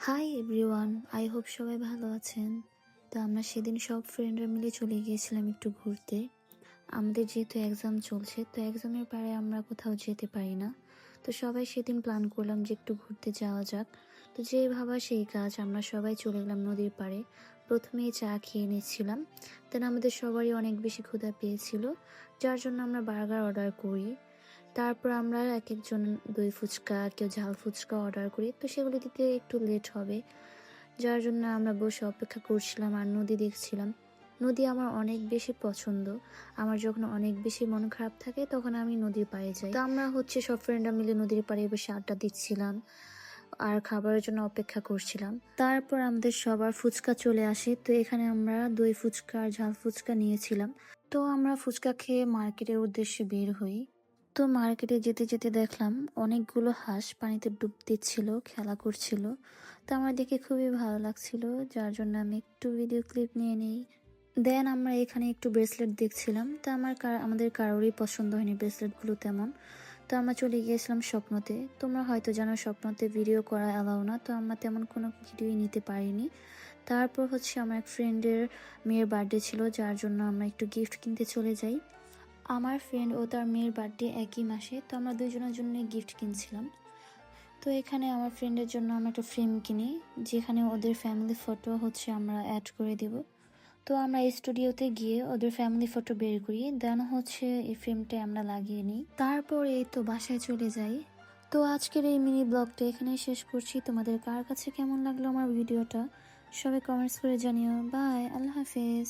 Hi everyone, I hope সবাই ভালো আছেন। তো আমরা সেদিন সব ফ্রেন্ডরা মিলে চলে গিয়েছিলাম একটু ঘুরতে। আমাদের যেহেতু এক্সাম চলছে, তো এক্সামের পরে আমরা কোথাও যেতে পারি না। তো সবাই সেদিন প্ল্যান করলাম যে একটু ঘুরতে যাওয়া যাক। তো যে ভাবা সেই কাজ, আমরা সবাই চলে গেলাম নদীর পাড়ে। প্রথমেই চা খেয়ে নিচ্ছিলাম, দেন আমাদের সবারই অনেক বেশি ক্ষুধা পেয়েছিল, যার জন্য আমরা বার্গার অর্ডার করি। তারপর আমরা এক একজন দই ফুচকা, কেউ ঝাল ফুচকা অর্ডার করি। তো সেগুলো দিতে একটু লেট হবে, যার জন্য আমরা বসে অপেক্ষা করছিলাম আর নদী দেখছিলাম। নদী আমার অনেক বেশি পছন্দ। আমার যখন অনেক বেশি মন খারাপ থাকে তখন আমি নদীর পাড়ে যাই। তো আমরা সব ফ্রেন্ডরা মিলে নদীর পাড়ে বসে আড্ডা দিচ্ছিলাম আর খাবারের জন্য অপেক্ষা করছিলাম। তারপর আমাদের সবার ফুচকা চলে আসে। তো এখানে আমরা দই ফুচকা আর ঝাল ফুচকা নিয়েছিলাম। তো আমরা ফুচকা খেয়ে মার্কেটের উদ্দেশ্যে বের হই। তো মার্কেটে যেতে যেতে দেখলাম অনেকগুলো হাঁস পানিতে ডুব দিচ্ছিল, খেলা করছিল। তো আমার দেখে খুবই ভালো লাগছিল, যার জন্য আমি একটু ভিডিও ক্লিপ নিয়ে নিই। দেন আমরা এখানে একটু ব্রেসলেট দেখছিলাম। তো আমাদের কারোরই পছন্দ হয়নি ব্রেসলেটগুলো তেমন। তো আমরা চলে গিয়েছিলাম স্বপ্নতে। তোমরা হয়তো জানো স্বপ্নতে ভিডিও করা অ্যালাউ না, তো আমরা তেমন কোনো ভিডিওই নিতে পারিনি। তারপর আমার এক ফ্রেন্ডের মেয়ের বার্থডে ছিল, যার জন্য আমরা একটু গিফট কিনতে চলে যাই। আমার ফ্রেন্ড ও তার মেয়ের বার্থডে একই মাসে, তো আমরা দুজনের জন্য গিফট কিনছিলাম। তো এখানে আমার ফ্রেন্ডের জন্য আমরা একটা ফ্রেম কিনি, যেখানে ওদের ফ্যামিলি ফটো আমরা অ্যাড করে দিব। তো আমরা এই স্টুডিওতে গিয়ে ওদের ফ্যামিলি ফটো বের করি, দেন এই ফ্রেমটা আমরা লাগিয়ে নিই। তারপর এই তো বাসায় চলে যাই। তো আজকের এই মিনি ব্লগটা এখানেই শেষ করছি। তোমাদের কার কাছে কেমন লাগলো আমার ভিডিওটা সবাই কমেন্টস করে জানিও। বাই, আল্লাহ হাফেজ।